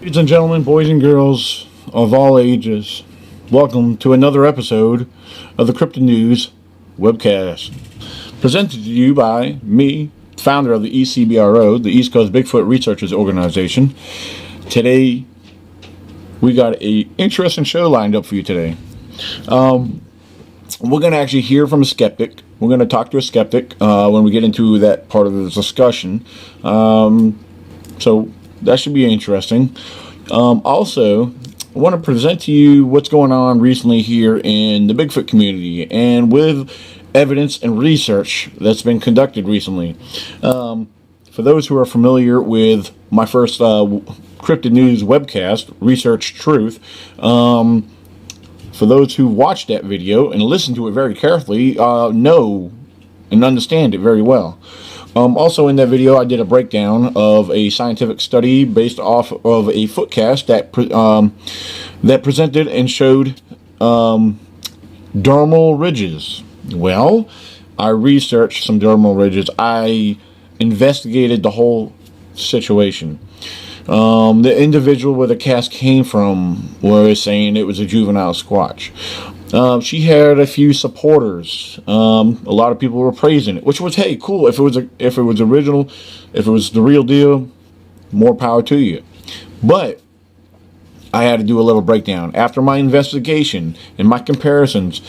Ladies and gentlemen, boys and girls of all ages, welcome to another episode of the Cryptid News webcast. Presented to you by me, founder of the ECBRO, the East Coast Bigfoot Researchers Organization. Today, we got an interesting show lined up for you today. We're going to actually hear from a skeptic. We're going to talk to a skeptic when we get into that part of the discussion. So that should be interesting. Also, I want to present to you what's going on recently here in the Bigfoot community and with evidence and research that's been conducted recently. For those who are familiar with my first Cryptid News webcast, Research Truth, for those who watched that video and listened to it very carefully, know and understand it very well. Also in that video, I did a breakdown of a scientific study based off of a footcast that presented and showed dermal ridges. Well, I researched some dermal ridges. I investigated the whole situation. The individual where the cast came from was saying it was a juvenile squatch. She had a few supporters. A lot of people were praising it, which was, hey, cool. If it was original, if it was the real deal, more power to you. But I had to do a little breakdown after my investigation and my comparisons,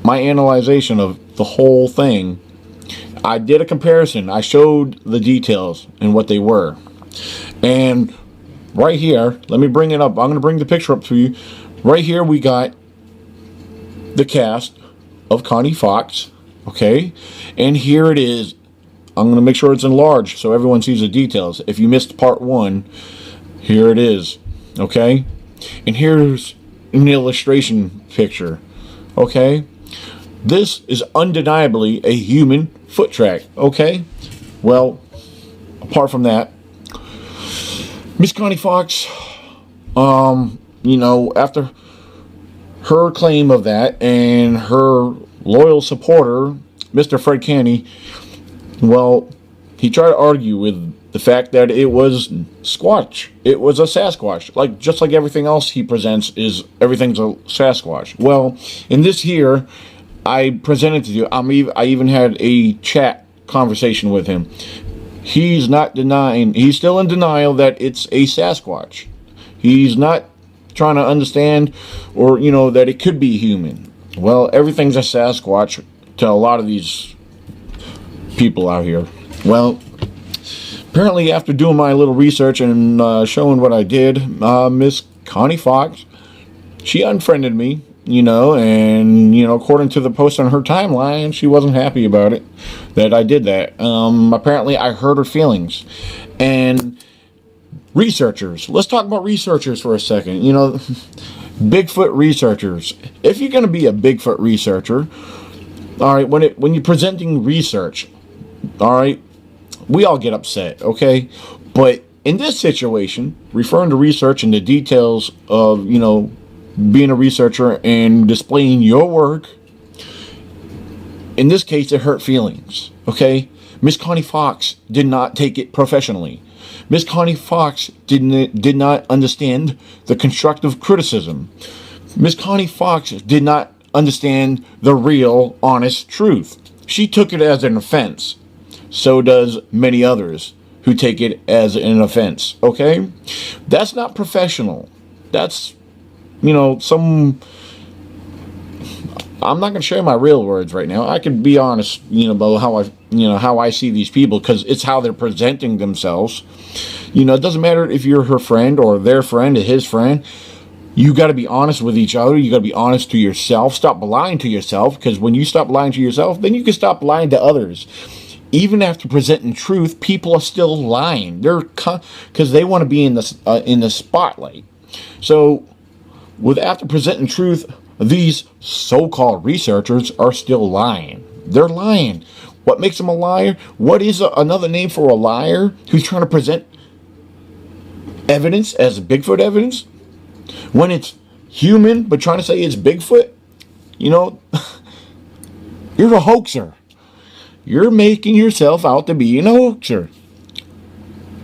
my analyzation of the whole thing. I did a comparison. I showed the details and what they were. And right here, let me bring it up. I'm going to bring the picture up to you. Right here, we got the cast of Connie Fox, okay? And here it is. I'm going to make sure it's enlarged so everyone sees the details. If you missed part one, here it is, okay? And here's an illustration picture, okay? This is undeniably a human foot track, okay? Well, apart from that, Miss Connie Fox, after her claim of that and her loyal supporter, Mr. Fred Canny, well, he tried to argue with the fact that it was Squatch. It was a Sasquatch. Just like everything else he presents everything's a Sasquatch. Well, in this here, I presented to you, I even had a chat conversation with him. He's not denying, he's still in denial that it's a Sasquatch. He's not trying to understand or, that it could be human. Well, everything's a Sasquatch to a lot of these people out here. Well, apparently after doing my little research and showing what I did, Miss Connie Fox, she unfriended me, and, according to the post on her timeline, she wasn't happy about it, that I did that. Apparently I hurt her feelings. And researchers, let's talk about researchers for a second. Bigfoot researchers. If you're going to be a Bigfoot researcher, all right, when you're presenting research, all right, we all get upset, okay? But in this situation, referring to research and the details of, being a researcher and displaying your work, in this case, it hurt feelings, okay? Miss Connie Fox did not take it professionally. Miss Connie Fox did not understand the constructive criticism. Miss Connie Fox did not understand the real, honest truth. She took it as an offense. So does many others who take it as an offense, okay? That's not professional. That's, I'm not going to share my real words right now. I can be honest, about how I see these people, because it's how they're presenting themselves. It doesn't matter if you're her friend or their friend or his friend. You got to be honest with each other. You got to be honest to yourself. Stop lying to yourself, because when you stop lying to yourself, then you can stop lying to others. Even after presenting truth, people are still lying. They're because they want to be in the spotlight. So, after presenting truth, these so-called researchers are still lying. They're lying. What makes them a liar? What is another name for a liar who's trying to present evidence as Bigfoot evidence when it's human but trying to say it's Bigfoot? You're a hoaxer. You're making yourself out to be an hoaxer.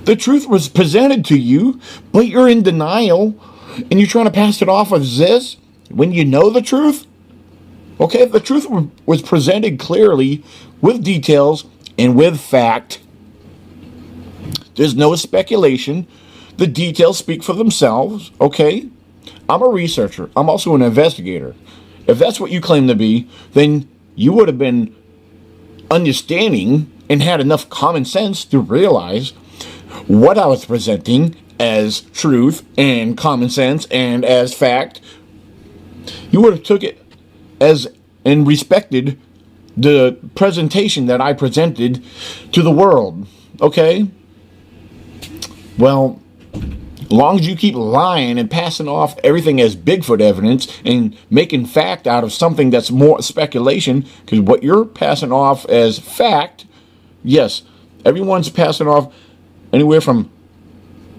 The truth was presented to you, but you're in denial, and you're trying to pass it off as this when you know the truth. Okay, the truth was presented clearly with details and with fact. There's no speculation. The details speak for themselves, okay? I'm a researcher. I'm also an investigator. If that's what you claim to be, then you would have been understanding and had enough common sense to realize what I was presenting as truth and common sense and as fact. You would have took it as and respected the presentation that I presented to the world, okay? Well, as long as you keep lying and passing off everything as Bigfoot evidence and making fact out of something that's more speculation, because what you're passing off as fact, yes, everyone's passing off anywhere from,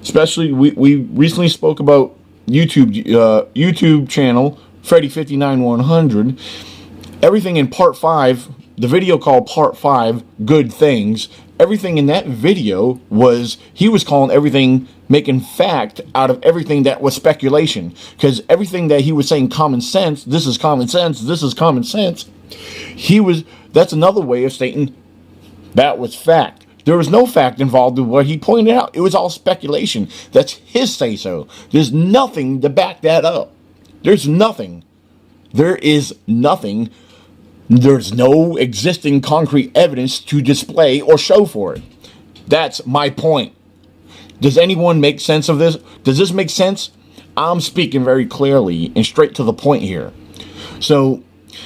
especially we recently spoke about YouTube channel Freddy59100. Everything in part 5, the video called part 5, Good Things. Everything in that video he was calling everything, making fact out of everything that was speculation. Because everything that he was saying common sense, this is common sense, this is common sense. That's another way of stating that was fact. There was no fact involved in what he pointed out. It was all speculation. That's his say-so. There's nothing to back that up. There's nothing. There is nothing. There's no existing concrete evidence to display or show for it. That's my point. Does anyone make sense of this? Does this make sense? I'm speaking very clearly and straight to the point here. So,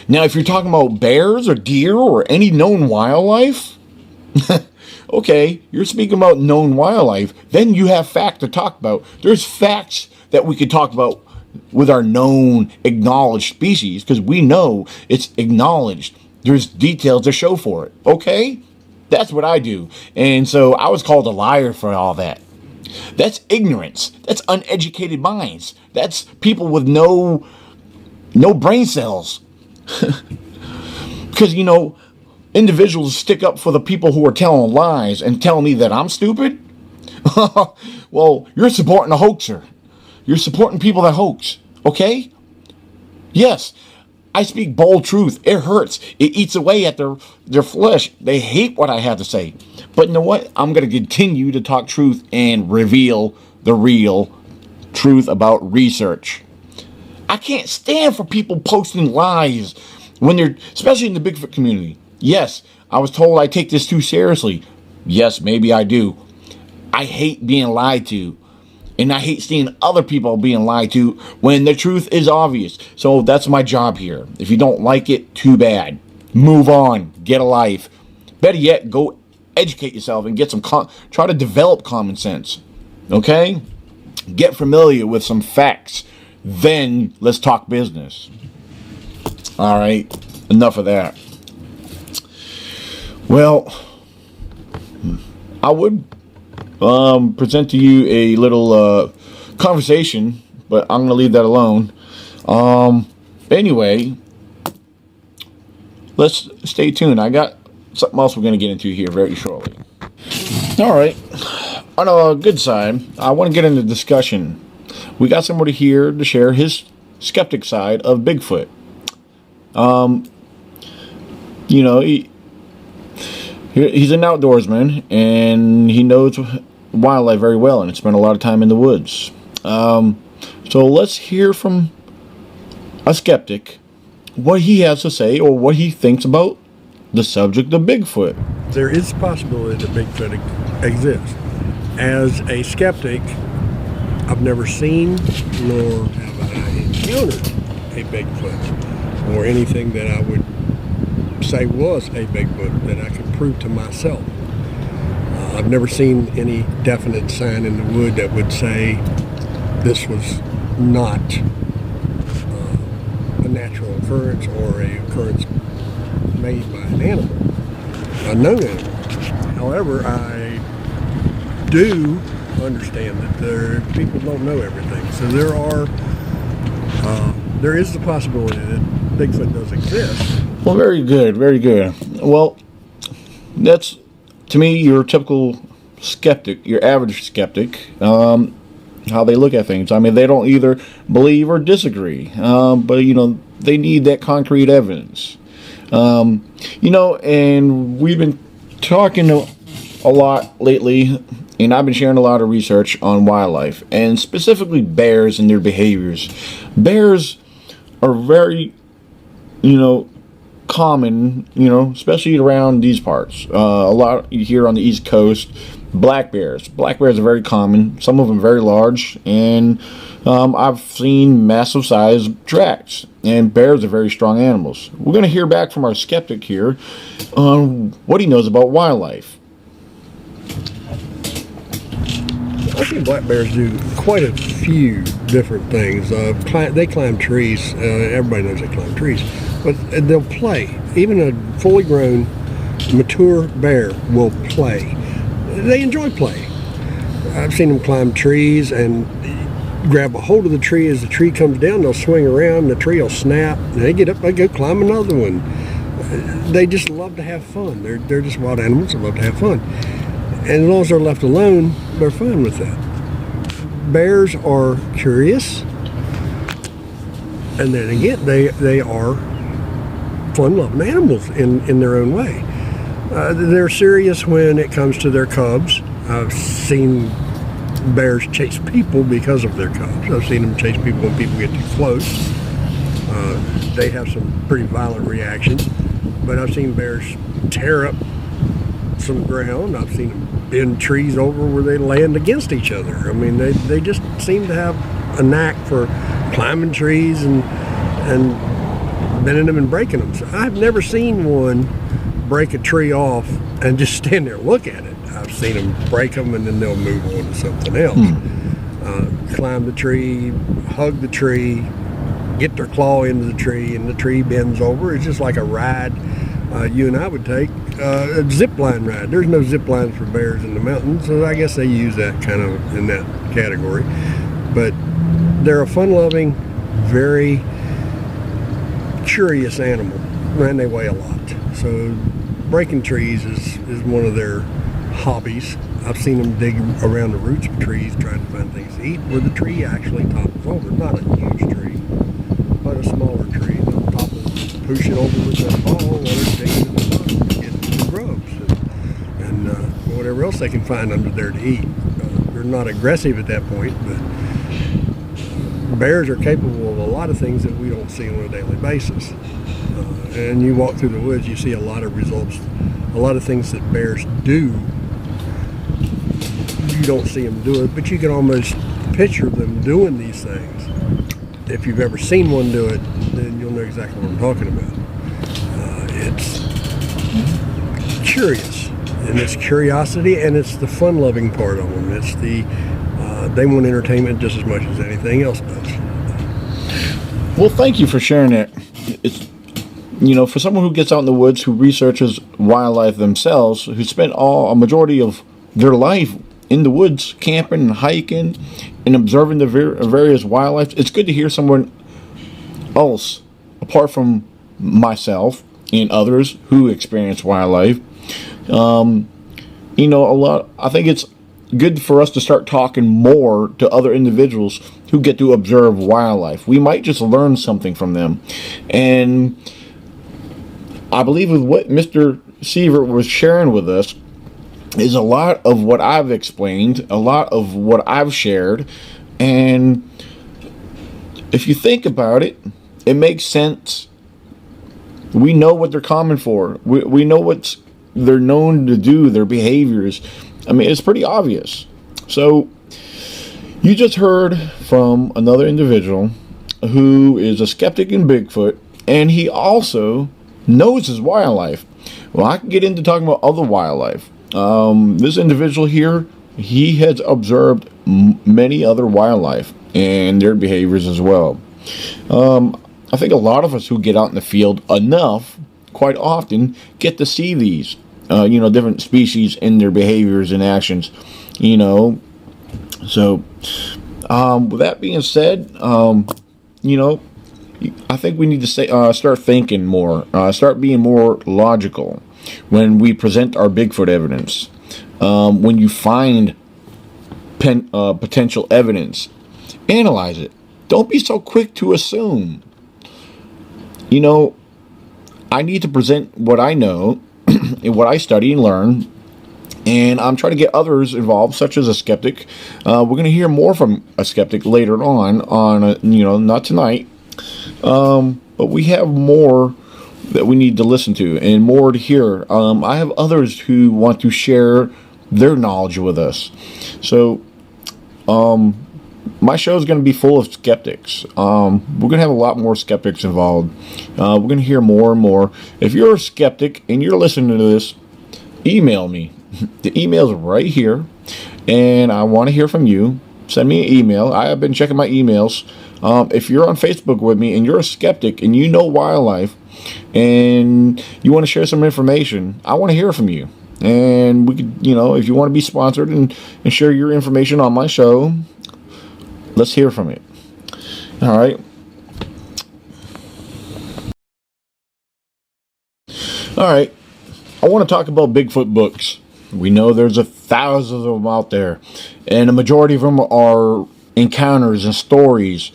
now if you're talking about bears or deer or any known wildlife, okay, you're speaking about known wildlife, then you have fact to talk about. There's facts that we could talk about with our known, acknowledged species, because we know it's acknowledged. There's details to show for it, okay? That's what I do. And so I was called a liar for all that. That's ignorance. That's uneducated minds. That's people with no brain cells. Because, individuals stick up for the people who are telling lies and tell me that I'm stupid. Well, you're supporting a hoaxer. You're supporting people that hoax, okay? Yes, I speak bold truth. It hurts. It eats away at their flesh. They hate what I have to say. But you know what? I'm going to continue to talk truth and reveal the real truth about research. I can't stand for people posting lies when they're, especially in the Bigfoot community. Yes, I was told I take this too seriously. Yes, maybe I do. I hate being lied to. And I hate seeing other people being lied to when the truth is obvious. So that's my job here. If you don't like it, too bad. Move on. Get a life. Better yet, go educate yourself and get some try to develop common sense. Okay? Get familiar with some facts. Then let's talk business. All right. Enough of that. Well, I would present to you a little conversation, but I'm going to leave that alone. Anyway, let's stay tuned. I got something else we're going to get into here very shortly. All right. On a good side, I want to get into discussion. We got somebody here to share his skeptic side of Bigfoot. He's an outdoorsman, and he knows wildlife very well, and spent a lot of time in the woods. So let's hear from a skeptic what he has to say or what he thinks about the subject of Bigfoot. There is a possibility that Bigfoot exists. As a skeptic, I've never seen nor have I encountered a Bigfoot or anything that I would say was a Bigfoot that I could prove to myself. I've never seen any definite sign in the wood that would say this was not a natural occurrence or a occurrence made by an animal, a known animal. However, I do understand that people don't know everything. So there is the possibility that Bigfoot does exist. Well, very good, very good. Well, that's, to me, your typical skeptic, your average skeptic, how they look at things. I mean, they don't either believe or disagree, but they need that concrete evidence. And we've been talking a lot lately, and I've been sharing a lot of research on wildlife, and specifically bears and their behaviors. Bears are very, common, especially around these parts. A lot here on the East Coast. Black bears. Black bears are very common. Some of them very large, and I've seen massive size tracks. And bears are very strong animals. We're going to hear back from our skeptic here on what he knows about wildlife. I've seen black bears do quite a few different things. They climb trees. Everybody knows they climb trees, but they'll play. Even a fully grown, mature bear will play. They enjoy play. I've seen them climb trees and grab a hold of the tree. As the tree comes down, they'll swing around, the tree will snap, and they get up, they go climb another one. They just love to have fun. They're just wild animals that love to have fun. And as long as they're left alone, they're fine with that. Bears are curious, and then again, they are fun-loving animals in their own way. They're serious when it comes to their cubs. I've seen bears chase people because of their cubs. I've seen them chase people when people get too close. They have some pretty violent reactions, but I've seen bears tear up some ground. I've seen them bend trees over where they land against each other. I mean, they just seem to have a knack for climbing trees and bending them and breaking them. So I've never seen one break a tree off and just stand there and look at it. I've seen them break them and then they'll move on to something else. Climb the tree, hug the tree, get their claw into the tree, and the tree bends over. It's just like a ride you and I would take, a zip line ride. There's no zip lines for bears in the mountains, so I guess they use that kind of in that category. But they're a fun-loving, very curious animal, and they weigh a lot. So breaking trees is one of their hobbies. I've seen them dig around the roots of trees trying to find things to eat where the tree actually topples over. Not a huge tree, but a smaller tree. They'll topple, push it over with that ball, let it dig into the bottom, get the grubs and whatever else they can find under there to eat. They're not aggressive at that point, but bears are capable of a lot of things that we don't see on a daily basis. And you walk through the woods, you see a lot of results, a lot of things that bears do. You don't see them do it, but you can almost picture them doing these things. If you've ever seen one do it, then you'll know exactly what I'm talking about. It's curious, and it's curiosity, and it's the fun-loving part of them. It's they want entertainment just as much as anything else does. Well, thank you for sharing that. It's for someone who gets out in the woods, who researches wildlife themselves, who spent a majority of their life in the woods, camping and hiking and observing the various wildlife, it's good to hear someone else, apart from myself and others who experience wildlife. I think it's good for us to start talking more to other individuals who get to observe wildlife. We might just learn something from them. And I believe with what Mr. Sievert was sharing with us is a lot of what I've explained, a lot of what I've shared, and if you think about it, it makes sense. We know what they're common for. We know what they're known to do, their behaviors. I mean, it's pretty obvious. So, you just heard from another individual who is a skeptic in Bigfoot, and he also knows his wildlife. Well, I can get into talking about other wildlife. This individual here, he has observed many other wildlife and their behaviors as well. I think a lot of us who get out in the field enough, quite often, get to see these, different species in their behaviors and actions, So, with that being said, I think we need to start thinking more, start being more logical when we present our Bigfoot evidence. When you find potential evidence, analyze it. Don't be so quick to assume. You know, I need to present what I know and what I study and learn, and I'm trying to get others involved, such as a skeptic. We're going to hear more from a skeptic later on not tonight, but we have more that we need to listen to and more to hear. I have others who want to share their knowledge with us. So, my show is going to be full of skeptics. We're going to have a lot more skeptics involved. We're going to hear more and more. If you're a skeptic and you're listening to this, email me. The email's right here, and I want to hear from you. Send me an email. I have been checking my emails. If you're on Facebook with me and you're a skeptic and you know wildlife and you want to share some information, I want to hear from you. And we could, if you want to be sponsored and share your information on my show, let's hear from it. All right. All right. I want to talk about Bigfoot books. We know there's 1,000 of them out there, and a majority of them are encounters and stories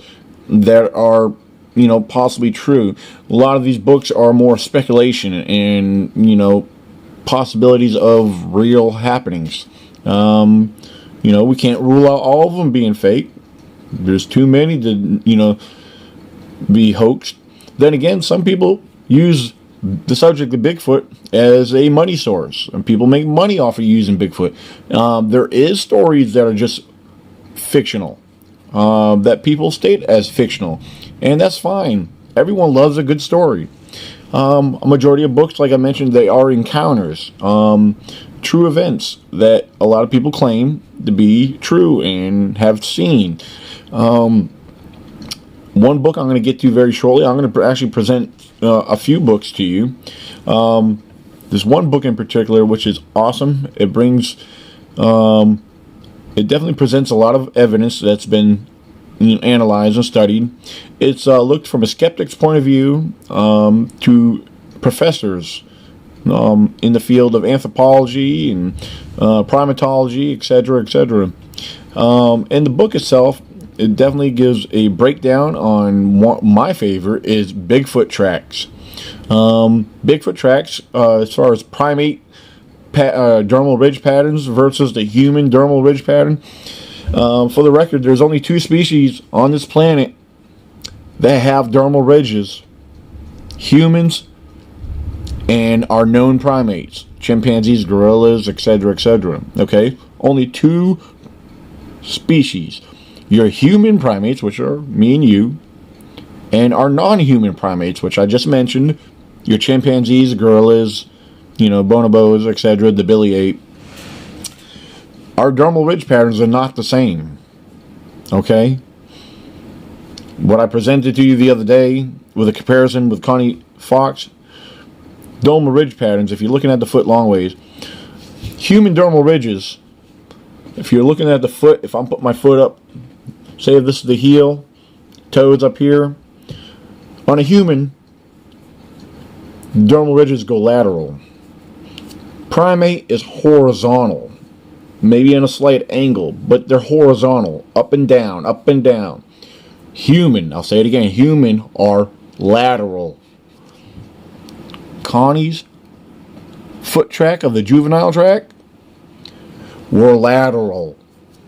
that are, possibly true. A lot of these books are more speculation and, possibilities of real happenings. We can't rule out all of them being fake. There's too many to, be hoaxed. Then again, some people use the subject of Bigfoot as a money source, and people make money off of using Bigfoot. There is stories that are just fictional, that people state as fictional, and that's fine. Everyone loves a good story. A majority of books, like I mentioned, they are encounters, true events that a lot of people claim to be true and have seen. One book I'm going to get to very shortly. I'm going to actually present a few books to you. There's one book in particular which is awesome. It brings, it definitely presents a lot of evidence that's been analyzed and studied. It's looked from a skeptic's point of view to professors in the field of anthropology and primatology, etc., etc. And the book itself, it definitely gives a breakdown on my favorite is Bigfoot tracks. Bigfoot tracks, as far as primate dermal ridge patterns versus the human dermal ridge pattern. For the record, there's only 2 species on this planet that have dermal ridges: humans and our known primates, chimpanzees, gorillas, etc., etc. Okay, only 2 species. Your human primates, which are me and you, and our non-human primates, which I just mentioned, your chimpanzees, gorillas, bonobos, etc., the billy ape. Our dermal ridge patterns are not the same. Okay? What I presented to you the other day with a comparison with Connie Fox, dermal ridge patterns, if you're looking at the foot long ways, human dermal ridges, if you're looking at the foot, if I'm putting my foot up, say if this is the heel, toes up here, on a human, dermal ridges go lateral. Primate is horizontal, maybe in a slight angle, but they're horizontal, up and down, up and down. Human, I'll say it again, human are lateral. Connie's foot track of the juvenile track were lateral,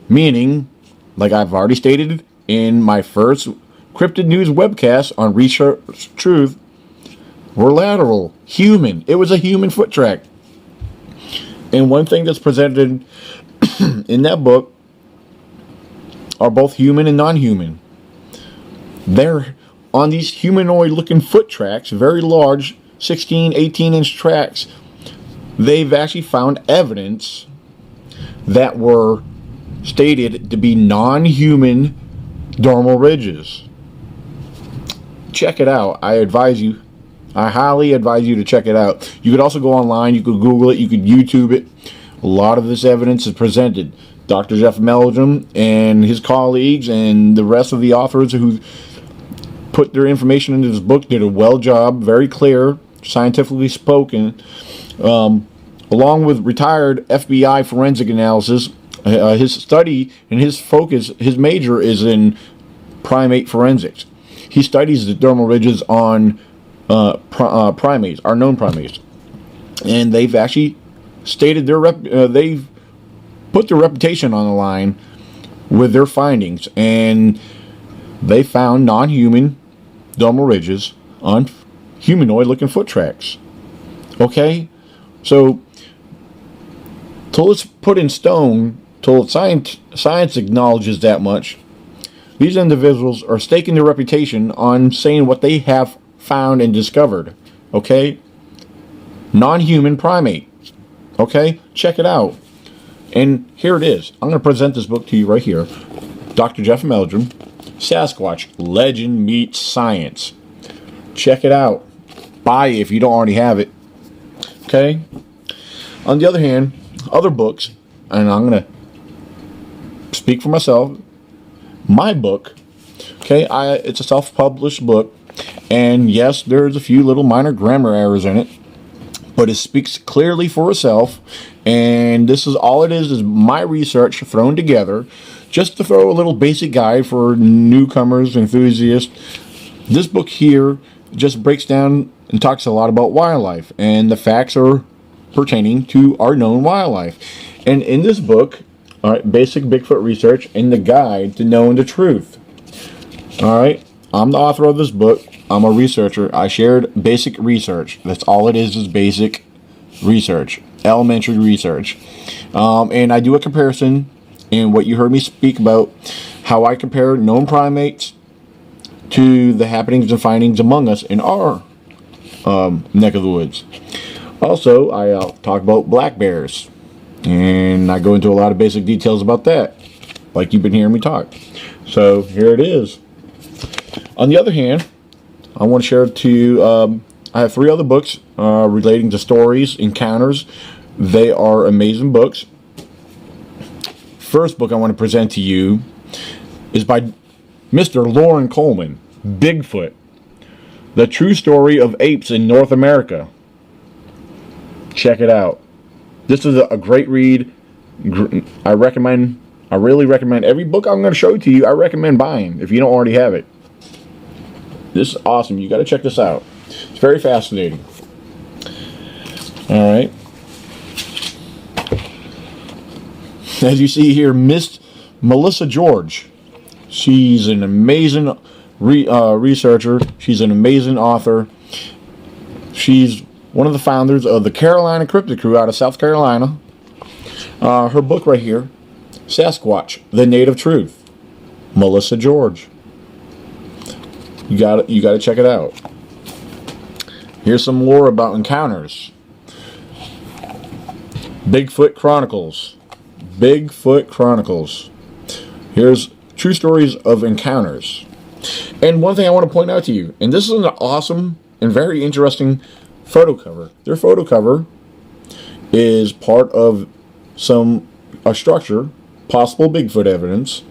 meaning, like I've already stated in my first Cryptid News webcast on Research Truth, were lateral. Human. It was a human foot track. And one thing that's presented in that book are both human and non-human. They're on these humanoid-looking foot tracks, very large, 16, 18-inch tracks. They've actually found evidence that were stated to be non-human dermal ridges. Check it out. I highly advise you to check it out. You could also go online, you could Google it, you could YouTube it. A lot of this evidence is presented. Dr. Jeff Meldrum and his colleagues and the rest of the authors who put their information into this book did a well job, very clear, scientifically spoken, on along with retired FBI forensic analysis. His study and his focus, his major is in primate forensics. He studies the dermal ridges on primates, our known primates, and they've actually stated they've put their reputation on the line with their findings, and they found non-human dermal ridges on humanoid-looking foot tracks. Okay, so till it's put in stone, till science acknowledges that much, these individuals are staking their reputation on saying what they have found and discovered. Okay, non-human primate. Okay, check it out. And here it is. I'm going to present this book to you right here. Dr. Jeff Meldrum, Sasquatch, Legend Meets Science. Check it out. Buy it if you don't already have it. Okay? On the other hand, other books, and I'm going to speak for myself, my book, okay, it's a self-published book, and yes, there's a few little minor grammar errors in it, but it speaks clearly for itself, and this is all it is my research thrown together just to throw a little basic guide for newcomers, enthusiasts. This book here just breaks down and talks a lot about wildlife, and the facts are pertaining to our known wildlife. And in this book, all right, basic Bigfoot research and the guide to knowing the truth. All right, I'm the author of this book. I'm a researcher. I shared basic research. That's all it is basic research, elementary research. And I do a comparison in what you heard me speak about, how I compare known primates to the happenings and findings among us in our neck of the woods. Also, I talk about black bears, and I go into a lot of basic details about that, like you've been hearing me talk. So here it is. On the other hand, I want to share to you, I have 3 other books relating to stories, encounters. They are amazing books. First book I want to present to you is by Mr. Loren Coleman, Bigfoot, The True Story of Apes in North America. Check it out. This is a great read. I really recommend every book I'm going to show to you. I recommend buying if you don't already have it. This is awesome. You got to check this out. It's very fascinating. All right. As you see here, Miss Melissa George. She's an amazing researcher. She's an amazing author. She's one of the founders of the Carolina Cryptid Crew out of South Carolina. Her book right here, Sasquatch, The Native Truth. Melissa George. You got to check it out. Here's some more about encounters. Bigfoot Chronicles. Bigfoot Chronicles. Here's true stories of encounters. And one thing I want to point out to you, and this is an awesome and very interesting photo cover. Their photo cover is part of a structure, possible Bigfoot evidence.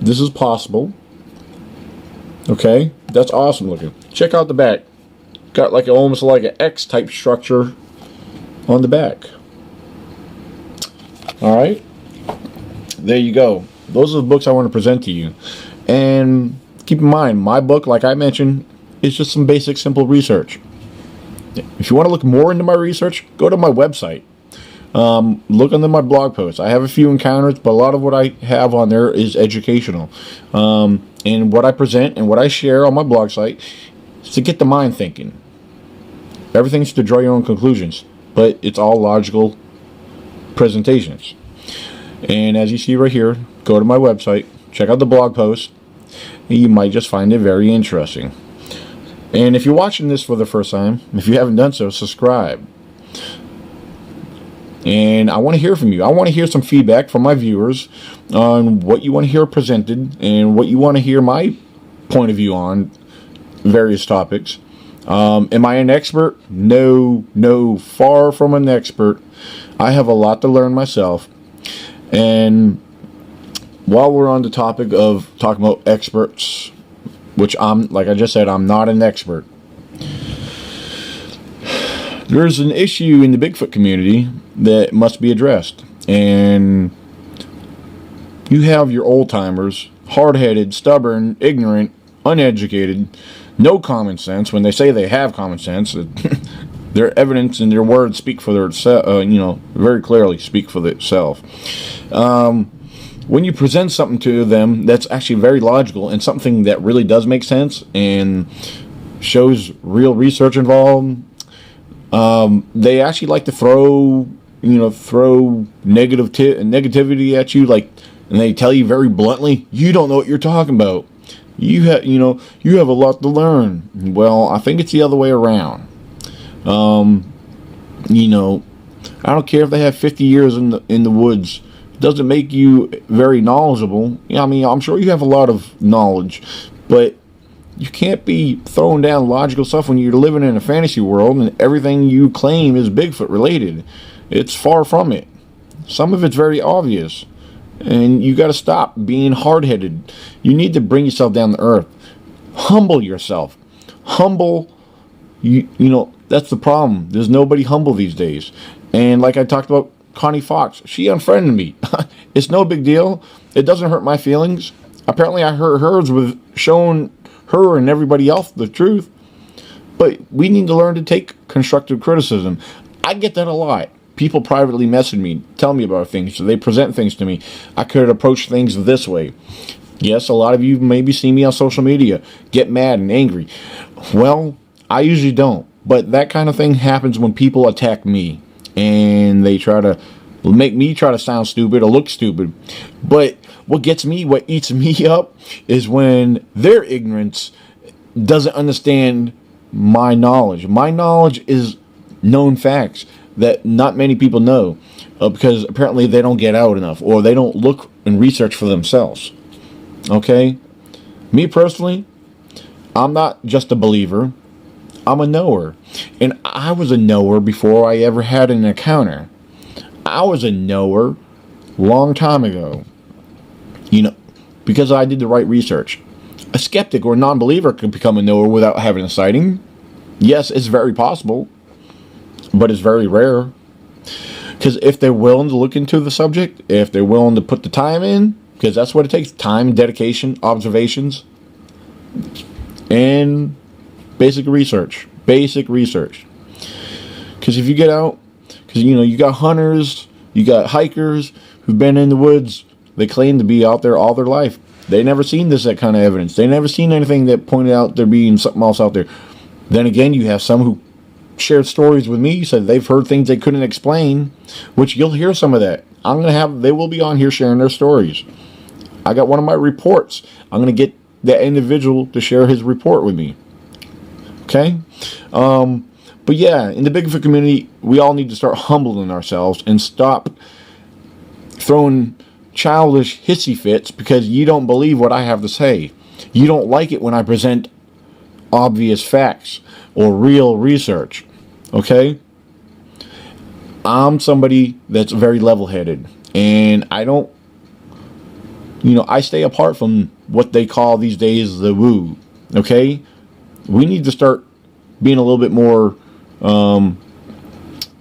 This is possible. Okay, that's awesome looking. Check out the back. Got like almost like an X type structure on the back. All right, there you go. Those are the books I want to present to you. And keep in mind, my book, like I mentioned, is just some basic, simple research. If you want to look more into my research, go to my website. Look under my blog posts. I have a few encounters, but a lot of what I have on there is educational. And what I present and what I share on my blog site is to get the mind thinking. Everything's to draw your own conclusions, but it's all logical presentations. And as you see right here, go to my website, check out the blog post, and you might just find it very interesting. And if you're watching this for the first time, if you haven't done so, subscribe. And I want to hear from you. I want to hear some feedback from my viewers on what you want to hear presented and what you want to hear my point of view on various topics. Am I an expert? No, far from an expert. I have a lot to learn myself. And while we're on the topic of talking about experts, which like I just said, I'm not an expert. There's an issue in the Bigfoot community that must be addressed. And you have your old timers, hard-headed, stubborn, ignorant, uneducated, no common sense. When they say they have common sense, their evidence and their words speak for their, very clearly speak for itself. When you present something to them that's actually very logical and something that really does make sense and shows real research involved, they actually like to throw negativity at you, and they tell you very bluntly, you don't know what you're talking about. You have a lot to learn. Well, I think it's the other way around. I don't care if they have 50 years in the woods. It doesn't make you very knowledgeable. I'm sure you have a lot of knowledge, but you can't be throwing down logical stuff when you're living in a fantasy world and everything you claim is Bigfoot related. It's far from it. Some of it's very obvious. And you got to stop being hard-headed. You need to bring yourself down to earth. Humble yourself. That's the problem. There's nobody humble these days. And like I talked about Connie Fox, she unfriended me. It's no big deal. It doesn't hurt my feelings. Apparently I hurt hers with showing her and everybody else the truth. But we need to learn to take constructive criticism. I get that a lot. People privately message me, tell me about things, so they present things to me. I could approach things this way. Yes, a lot of you maybe see me on social media, get mad and angry. Well, I usually don't. But that kind of thing happens when people attack me. And they try to make me try to sound stupid or look stupid. But what eats me up is when their ignorance doesn't understand my knowledge. My knowledge is known facts that not many people know, because apparently they don't get out enough, or they don't look and research for themselves. Okay? Me personally, I'm not just a believer, I'm a knower. And I was a knower before I ever had an encounter. I was a knower long time ago, because I did the right research. A skeptic or non-believer could become a knower without having a sighting. Yes, it's very possible, but it's very rare. Because if they're willing to look into the subject, if they're willing to put the time in, because that's what it takes, time, dedication, observations, and basic research. Because if you get out, because you got hunters, you got hikers who've been in the woods, they claim to be out there all their life. They never seen that kind of evidence. They never seen anything that pointed out there being something else out there. Then again, you have some who shared stories with me, said they've heard things they couldn't explain, which you'll hear some of that. They will be on here sharing their stories. I got one of my reports. I'm going to get that individual to share his report with me. Okay? But yeah, in the Bigfoot community, we all need to start humbling ourselves and stop throwing childish hissy fits because you don't believe what I have to say. You don't like it when I present obvious facts or real research. Okay? I'm somebody that's very level-headed, and I don't, I stay apart from what they call these days the woo. Okay? We need to start being a little bit more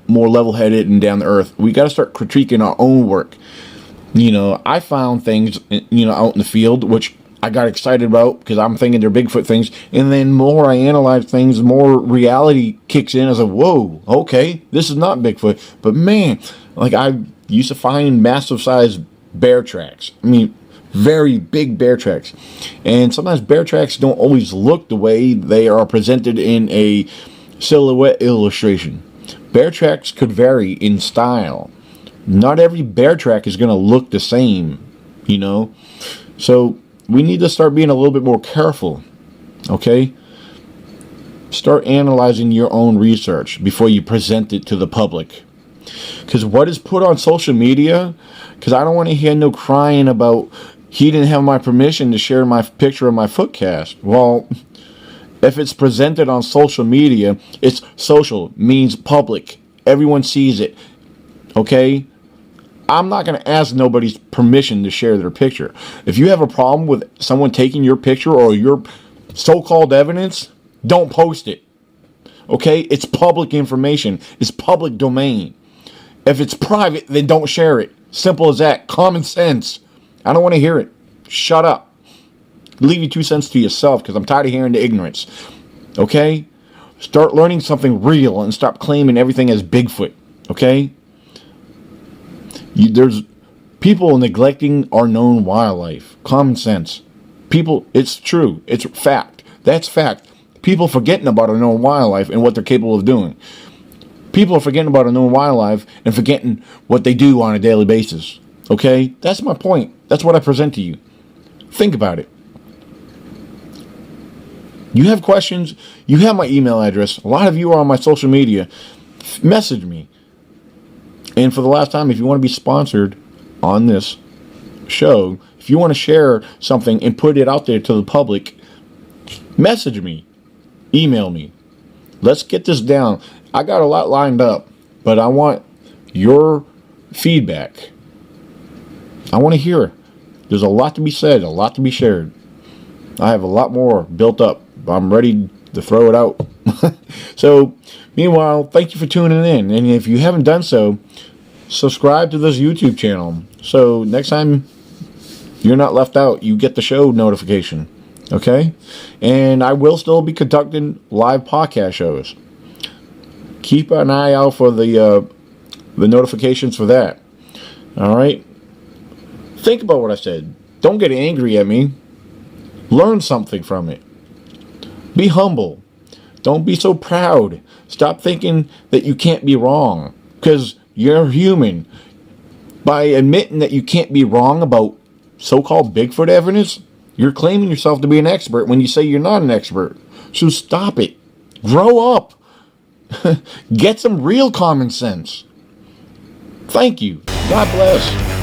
level-headed and down to earth. We got to start critiquing our own work. I found things, out in the field, which I got excited about because I'm thinking they're Bigfoot things. And then more I analyze things, more reality kicks in. I was like, whoa, okay, this is not Bigfoot. But man, I used to find massive size bear tracks. Very big bear tracks. And sometimes bear tracks don't always look the way they are presented in a silhouette illustration. Bear tracks could vary in style. Not every bear track is going to look the same, So we need to start being a little bit more careful, okay? Start analyzing your own research before you present it to the public. Because what is put on social media, because I don't want to hear no crying about he didn't have my permission to share my picture of my foot cast. Well, if it's presented on social media, it's social, means public. Everyone sees it, okay? I'm not going to ask nobody's permission to share their picture. If you have a problem with someone taking your picture or your so-called evidence, don't post it. Okay? It's public information. It's public domain. If it's private, then don't share it. Simple as that. Common sense. I don't want to hear it. Shut up. Leave your 2 cents to yourself, because I'm tired of hearing the ignorance. Okay? Start learning something real and stop claiming everything as Bigfoot. Okay? There's people neglecting our known wildlife. Common sense. People, it's true. It's fact. That's fact. People forgetting about our known wildlife and what they're capable of doing. People are forgetting about our known wildlife and forgetting what they do on a daily basis. Okay? That's my point. That's what I present to you. Think about it. You have questions, you have my email address. A lot of you are on my social media. Message me. And for the last time, if you want to be sponsored on this show, if you want to share something and put it out there to the public, message me. Email me. Let's get this down. I got a lot lined up, but I want your feedback. I want to hear it. There's a lot to be said, a lot to be shared. I have a lot more built up. I'm ready to throw it out. So, meanwhile, thank you for tuning in. And if you haven't done so, subscribe to this YouTube channel. So next time you're not left out, you get the show notification. Okay? And I will still be conducting live podcast shows. Keep an eye out for the notifications for that. All right? Think about what I said. Don't get angry at me. Learn something from it. Be humble. Don't be so proud. Stop thinking that you can't be wrong, because you're human. By admitting that you can't be wrong about so-called Bigfoot evidence, you're claiming yourself to be an expert when you say you're not an expert. So stop it. Grow up. Get some real common sense. Thank you. God bless.